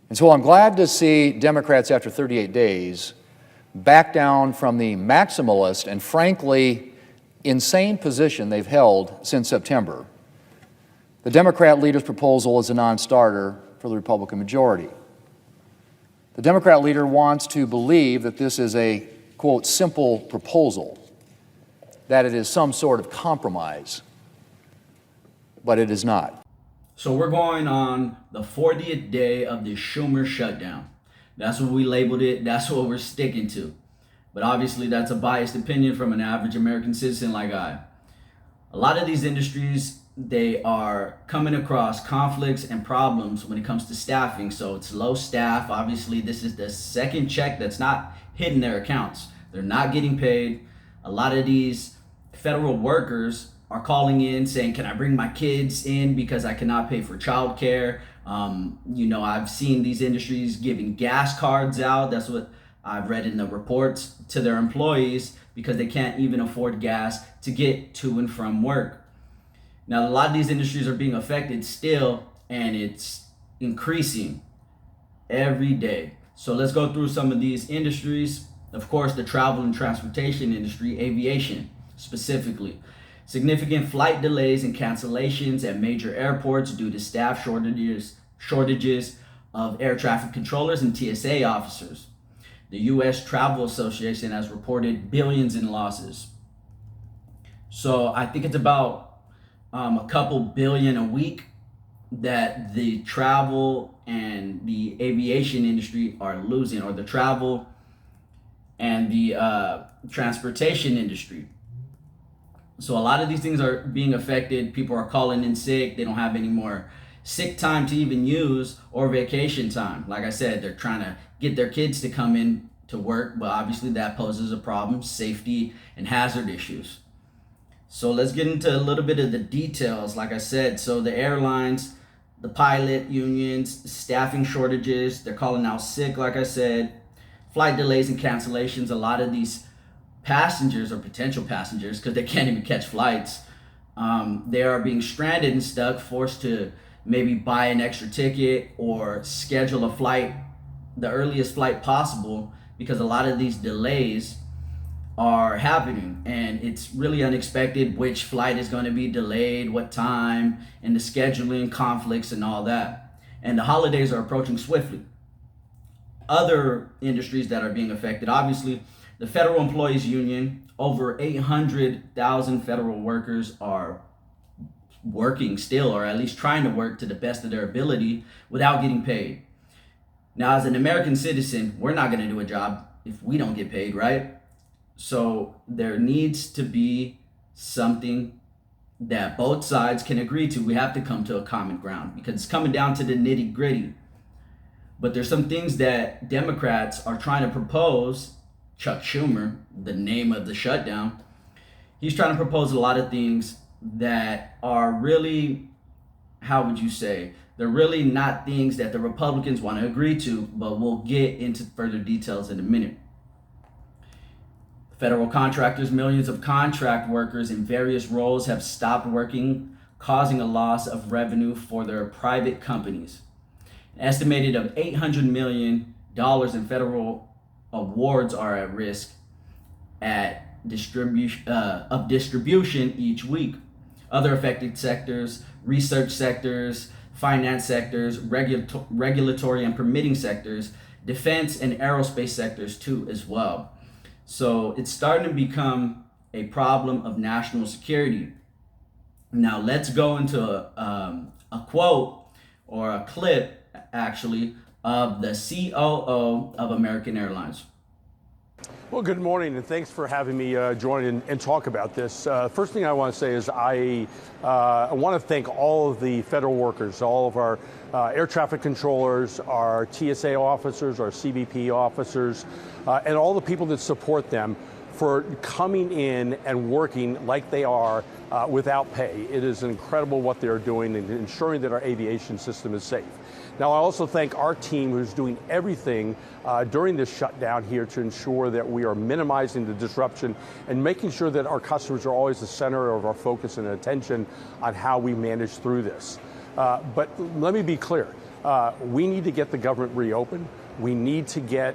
And so I'm glad to see Democrats, after 38 days, back down from the maximalist and frankly insane position they've held since September. The Democrat leader's proposal is a non-starter for the Republican majority. The Democrat leader wants to believe that this is a, quote, simple proposal, that it is some sort of compromise, but it is not. So we're going on the 40th day of the Schumer Shutdown. That's what we labeled it. That's what we're sticking to. But obviously that's a biased opinion from an average American citizen like I. A lot of these industries, they are coming across conflicts and problems when it comes to staffing. So it's low staff. Obviously, this is the second check that's not hitting their accounts. They're not getting paid. A lot of these federal workers are calling in saying, can I bring my kids in because I cannot pay for childcare? I've seen these industries giving gas cards out. That's what I've read in the reports to their employees because they can't even afford gas to get to and from work. Now, a lot of these industries are being affected still, and it's increasing every day. So let's go through some of these industries. Of course, the travel and transportation industry, aviation specifically. Significant flight delays and cancellations at major airports due to staff shortages of air traffic controllers and TSA officers. The U.S. Travel Association has reported billions in losses. So I think it's about a couple billion a week that the travel and the aviation industry are losing, or the travel and the transportation industry. So a lot of these things are being affected. People are calling in sick. They don't have any more sick time to even use or vacation time. Like I said, they're trying to get their kids to come in to work, but obviously that poses a problem, safety and hazard issues. So let's get into a little bit of the details. Like I said, so the airlines, the pilot unions, staffing shortages, they're calling out sick, like I said, flight delays and cancellations. A lot of these passengers or potential passengers, because they can't even catch flights, they are being stranded and stuck, forced to maybe buy an extra ticket or schedule a flight, the earliest flight possible, because a lot of these delays are happening and it's really unexpected which flight is going to be delayed, what time, and the scheduling conflicts and all that. And the holidays are approaching swiftly. Other industries that are being affected, obviously, the Federal Employees Union, over 800,000 federal workers are working still, or at least trying to work to the best of their ability without getting paid. Now, as an American citizen, we're not going to do a job if we don't get paid, right? So there needs to be something that both sides can agree to. We have to come to a common ground because it's coming down to the nitty gritty. But there's some things that Democrats are trying to propose. Chuck Schumer, the name of the shutdown, he's trying to propose a lot of things that are really, how would you say, they're really not things that the Republicans want to agree to, but we'll get into further details in a minute. Federal contractors, millions of contract workers in various roles have stopped working, causing a loss of revenue for their private companies. An estimated of $800 million in federal awards are at risk at distribution each week. Other affected sectors, research sectors, finance sectors, regulatory and permitting sectors, defense and aerospace sectors too as well. So it's starting to become a problem of national security. Now let's go into a quote or a clip actually of the COO of American Airlines. Well, good morning, and thanks for having me join and talk about this. First thing I want to say is I want to thank all of the federal workers, all of our air traffic controllers, our TSA officers, our CBP officers, and all the people that support them for coming in and working like they are without pay. It is incredible what they're doing and ensuring that our aviation system is safe. Now, I also thank our team who's doing everything during this shutdown here to ensure that we are minimizing the disruption and making sure that our customers are always the center of our focus and attention on how we manage through this. But let me be clear. We need to get the government reopened. We need to get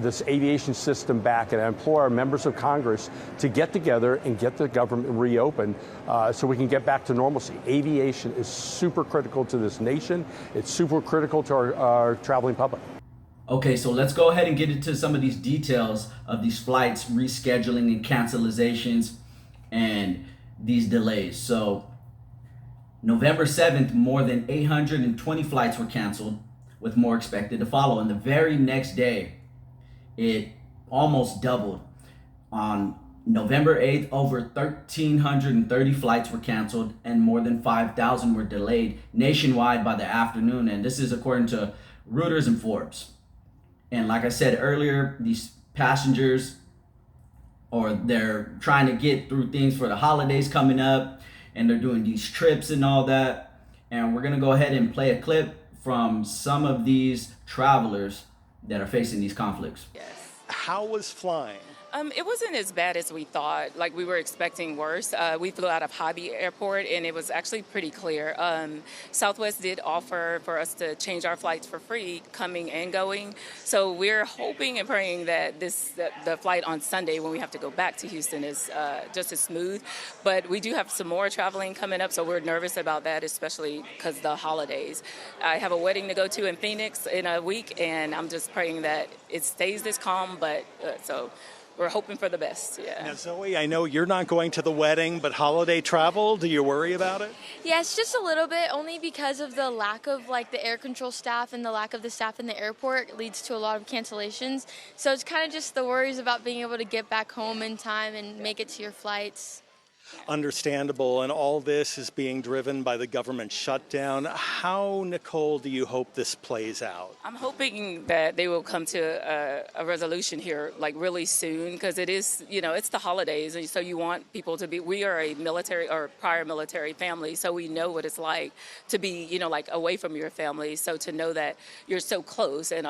this aviation system back, and I implore our members of Congress to get together and get the government reopened so we can get back to normalcy. Aviation is super critical to this nation. It's super critical to our traveling public. Okay, so let's go ahead and get into some of these details of these flights rescheduling and cancelizations and these delays. So November 7th, more than 820 flights were canceled, with more expected to follow. And the very next day, it almost doubled. On November 8th, over 1,330 flights were canceled and more than 5,000 were delayed nationwide by the afternoon. And this is according to Reuters and Forbes. And like I said earlier, these passengers, or they're trying to get through things for the holidays coming up, and they're doing these trips and all that. And we're gonna go ahead and play a clip from some of these travelers that are facing these conflicts. Yes. How was flying? It wasn't as bad as we thought. Like, we were expecting worse. We flew out of Hobby Airport, and it was actually pretty clear. Southwest did offer for us to change our flights for free, coming and going. So we're hoping and praying that the flight on Sunday, when we have to go back to Houston, is just as smooth. But we do have some more traveling coming up, so we're nervous about that, especially because of the holidays. I have a wedding to go to in Phoenix in a week, and I'm just praying that it stays this calm. But so we're hoping for the best, yeah. Now, Zoe, I know you're not going to the wedding, but holiday travel, do you worry about it? Yes, just a little bit, only because of the lack of the air control staff and the lack of the staff in the airport leads to a lot of cancellations. So it's kind of just the worries about being able to get back home in time and make it to your flights. Understandable, and all this is being driven by the government shutdown. How, Nicole, do you hope this plays out? I'm hoping that they will come to a resolution here really soon, because it is, it's the holidays, and so you want people to be, we are a military or prior military family, so we know what it's like to be, away from your family. So to know that you're so close and,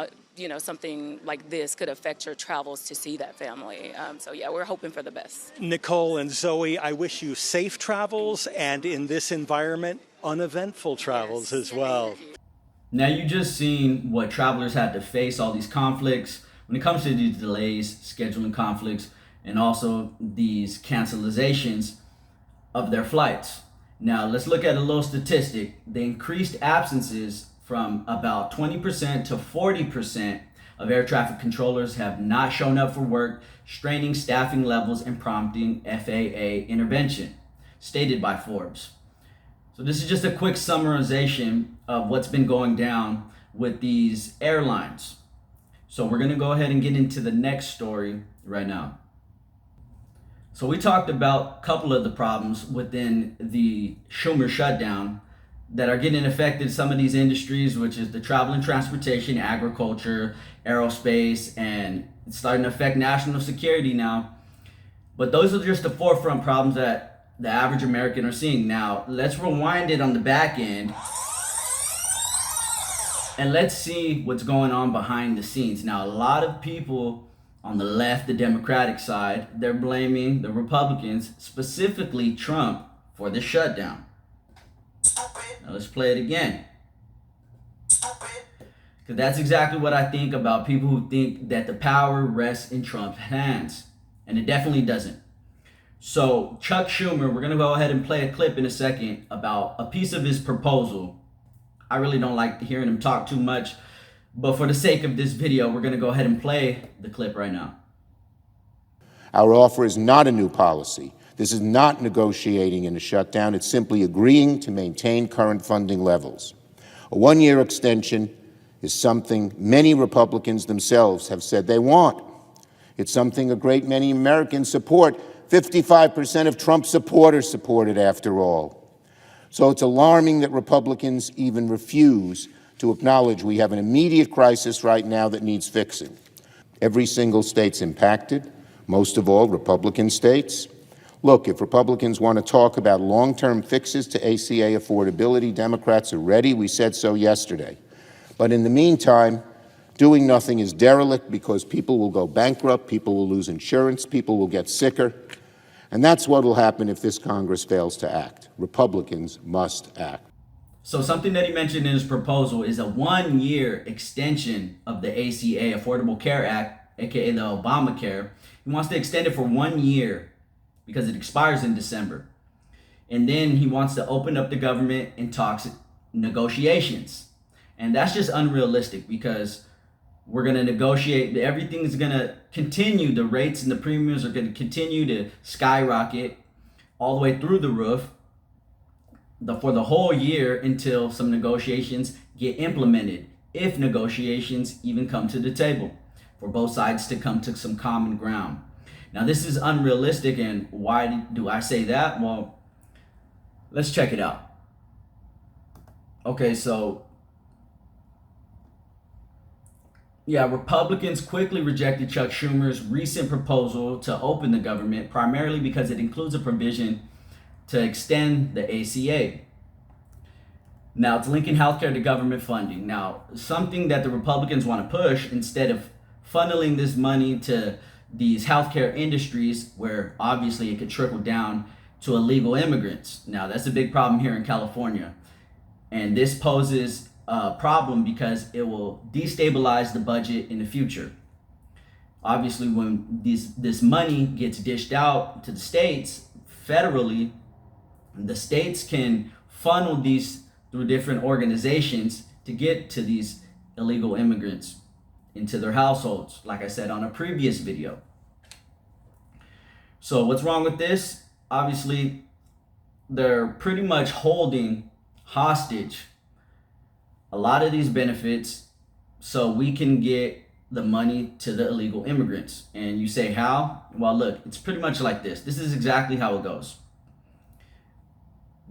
something like this could affect your travels to see that family. So yeah, we're hoping for the best. Nicole and Zoe, I wish you safe travels, and in this environment, uneventful travels as well. Now you just seen what travelers had to face, all these conflicts when it comes to these delays, scheduling conflicts, and also these cancelizations of their flights. Now let's look at a little statistic. The increased absences from about 20% to 40% of air traffic controllers have not shown up for work, straining staffing levels and prompting FAA intervention, stated by Forbes. So this is just a quick summarization of what's been going down with these airlines. So we're gonna go ahead and get into the next story right now. So we talked about a couple of the problems within the Schumer shutdown that are getting affected some of these industries, which is the travel and transportation, agriculture, aerospace, and it's starting to affect national security now. But those are just the forefront problems that the average American are seeing. Now, let's rewind it on the back end and let's see what's going on behind the scenes. Now, a lot of people on the left, the Democratic side, they're blaming the Republicans, specifically Trump, for the shutdown. Now let's play it again. Because that's exactly what I think about people who think that the power rests in Trump's hands. And it definitely doesn't. So Chuck Schumer, we're going to go ahead and play a clip in a second about a piece of his proposal. I really don't like hearing him talk too much, but for the sake of this video, we're going to go ahead and play the clip right now. Our offer is not a new policy. This is not negotiating in a shutdown. It's simply agreeing to maintain current funding levels. A one-year extension is something many Republicans themselves have said they want. It's something a great many Americans support. 55% of Trump supporters support it, after all. So it's alarming that Republicans even refuse to acknowledge we have an immediate crisis right now that needs fixing. Every single state's impacted, most of all Republican states. Look, if Republicans want to talk about long-term fixes to ACA affordability, Democrats are ready. We said so yesterday. But in the meantime, doing nothing is derelict because people will go bankrupt, people will lose insurance, people will get sicker. And that's what will happen if this Congress fails to act. Republicans must act. So something that he mentioned in his proposal is a 1-year extension of the ACA, Affordable Care Act, aka the Obamacare. He wants to extend it for 1 year because it expires in December. And then he wants to open up the government in talks, negotiations. And that's just unrealistic because we're going to negotiate. Everything's going to continue. The rates and the premiums are going to continue to skyrocket all the way through the roof for the whole year until some negotiations get implemented, if negotiations even come to the table, for both sides to come to some common ground. Now, this is unrealistic, and why do I say that? Well, let's check it out. Okay, so Republicans quickly rejected Chuck Schumer's recent proposal to open the government, primarily because it includes a provision to extend the ACA. Now, it's linking healthcare to government funding. Now, something that the Republicans want to push, instead of funneling this money to these healthcare industries, where obviously it could trickle down to illegal immigrants. Now, that's a big problem here in California. And this poses a problem because it will destabilize the budget in the future. Obviously, when this money gets dished out to the states federally, the states can funnel these through different organizations to get to these illegal immigrants into their households, like I said on a previous video. So what's wrong with this? Obviously, they're pretty much holding hostage a lot of these benefits so we can get the money to the illegal immigrants. And you say, how? Well, look, it's pretty much like this. This is exactly how it goes.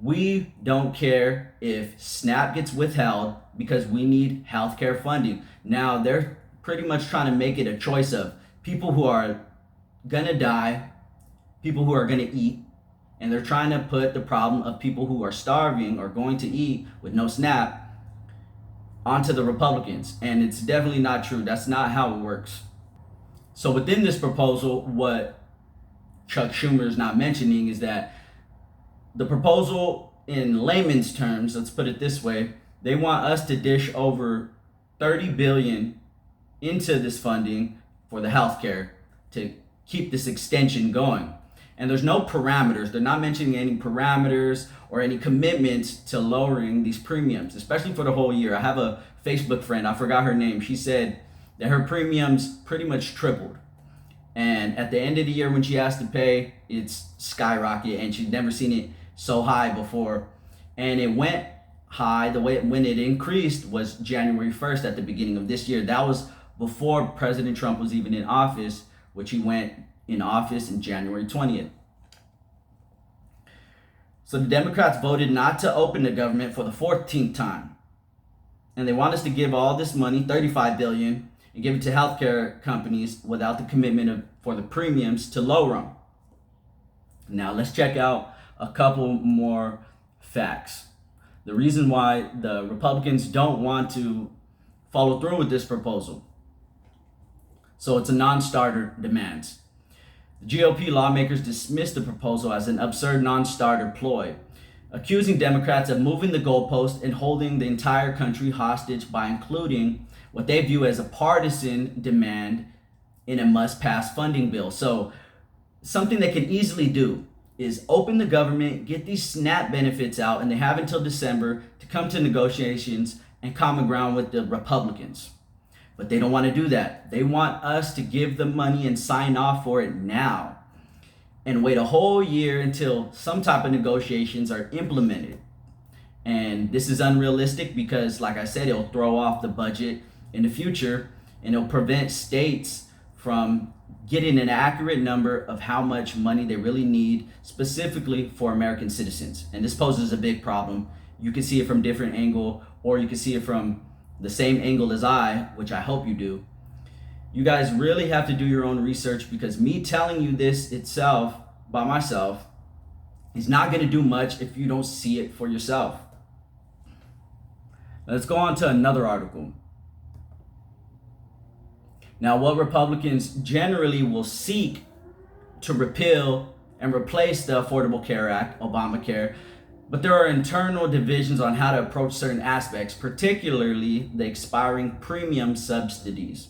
We don't care if SNAP gets withheld because we need healthcare funding. Now, they're pretty much trying to make it a choice of people who are gonna die, people who are gonna eat, and they're trying to put the problem of people who are starving or going to eat with no SNAP onto the Republicans. And it's definitely not true. That's not how it works. So within this proposal, what Chuck Schumer is not mentioning is that the proposal, in layman's terms, let's put it this way, they want us to dish over $30 billion into this funding for the healthcare to keep this extension going. And there's no parameters. They're not mentioning any parameters or any commitments to lowering these premiums, especially for the whole year. I have a Facebook friend, I forgot her name. She said that her premiums pretty much tripled. And at the end of the year when she has to pay, it's skyrocket, and she'd never seen it so high before. And it went high, when it increased was January 1st at the beginning of this year. That was before President Trump was even in office, which he went in office in January 20th. So the Democrats voted not to open the government for the 14th time. And they want us to give all this money, $35 billion, and give it to healthcare companies without the commitment for the premiums to lower them. Now let's check out a couple more facts. The reason why the Republicans don't want to follow through with this proposal. So it's a non-starter demand. The GOP lawmakers dismissed the proposal as an absurd non-starter ploy, accusing Democrats of moving the goalpost and holding the entire country hostage by including what they view as a partisan demand in a must-pass funding bill. So something they can easily do is open the government, get these SNAP benefits out, and they have until December to come to negotiations and common ground with the Republicans. But they don't want to do that. They want us to give the money and sign off for it now and wait a whole year until some type of negotiations are implemented. And this is unrealistic because, like I said, it'll throw off the budget in the future, and it'll prevent states from getting an accurate number of how much money they really need specifically for American citizens. And this poses a big problem. You can see it from different angle, or you can see it from the same angle as I, which I hope you do. You guys really have to do your own research, because me telling you this itself by myself is not going to do much if you don't see it for yourself. Let's go on to another article. Now, what Republicans generally will seek to repeal and replace the Affordable Care Act, Obamacare, But there are internal divisions on how to approach certain aspects, particularly the expiring premium subsidies.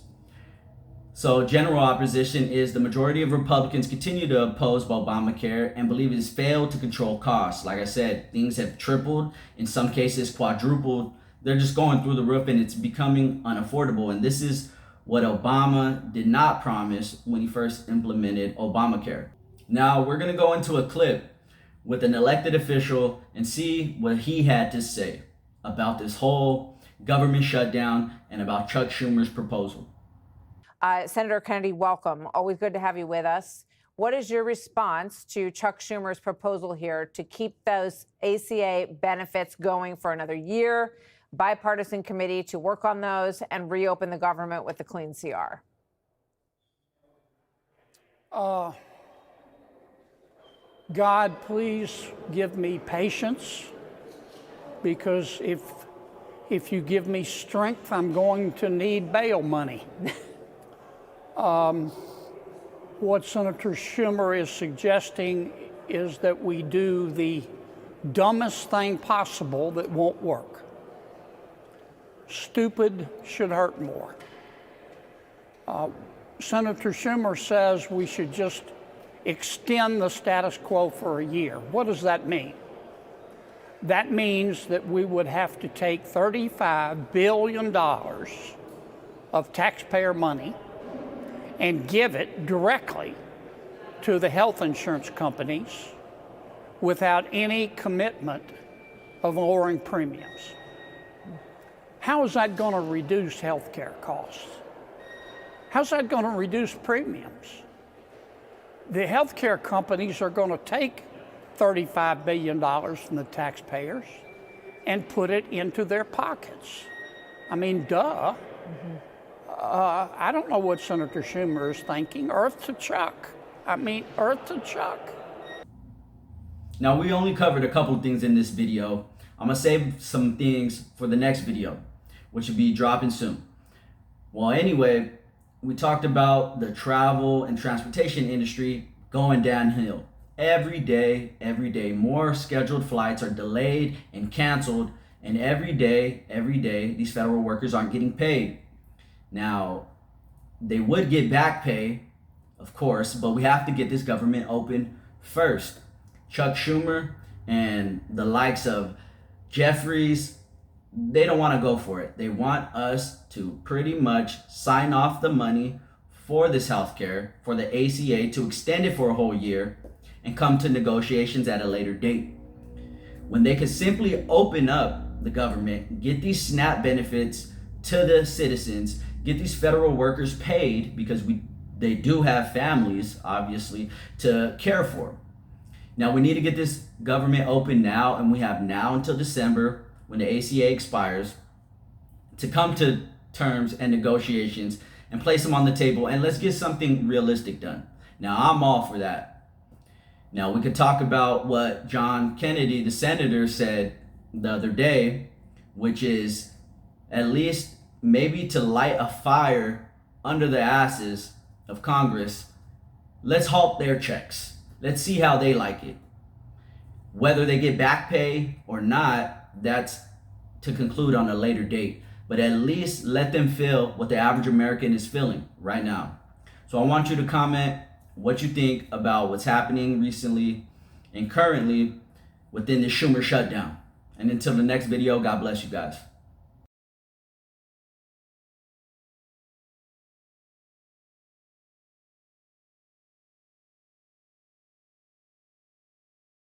So general opposition is the majority of Republicans continue to oppose Obamacare and believe it has failed to control costs. Like I said, things have tripled, in some cases quadrupled. They're just going through the roof and it's becoming unaffordable. And this is what Obama did not promise when he first implemented Obamacare. Now we're going to go into a clip with an elected official and see what he had to say about this whole government shutdown and about Chuck Schumer's proposal. Senator Kennedy, welcome. Always good to have you with us. What is your response to Chuck Schumer's proposal here to keep those ACA benefits going for another year, bipartisan committee to work on those, and reopen the government with a clean CR? God, please give me patience, because if you give me strength, I'm going to need bail money. What Senator Schumer is suggesting is that we do the dumbest thing possible that won't work. Stupid should hurt more. Senator Schumer says we should just extend the status quo for a year. What does that mean? That means that we would have to take $35 billion of taxpayer money and give it directly to the health insurance companies without any commitment of lowering premiums. How is that going to reduce health care costs? How's that going to reduce premiums? The health care companies are going to take $35 billion from the taxpayers and put it into their pockets. I mean, duh. I don't know what Senator Schumer is thinking. Earth to Chuck. I mean, earth to Chuck. Now, we only covered a couple things in this video. I'm going to save some things for the next video, which will be dropping soon. Well, anyway, we talked about the travel and transportation industry going downhill. Every day, more scheduled flights are delayed and canceled. And every day, these federal workers aren't getting paid. Now, they would get back pay, of course, but we have to get this government open first. Chuck Schumer and the likes of Jeffries, they don't want to go for it. They want us to pretty much sign off the money for this healthcare, for the ACA, to extend it for a whole year and come to negotiations at a later date. When they could simply open up the government, get these SNAP benefits to the citizens, get these federal workers paid, because they do have families, obviously, to care for. Now, we need to get this government open now, and we have now until December, when the ACA expires, to come to terms and negotiations and place them on the table, and let's get something realistic done. Now, I'm all for that. Now, we could talk about what John Kennedy, the senator, said the other day, which is at least maybe to light a fire under the asses of Congress. Let's halt their checks. Let's see how they like it. Whether they get back pay or not, that's to conclude on a later date. But at least let them feel what the average American is feeling right now. So I want you to comment what you think about what's happening recently and currently within the Schumer shutdown. And until the next video, God bless you guys.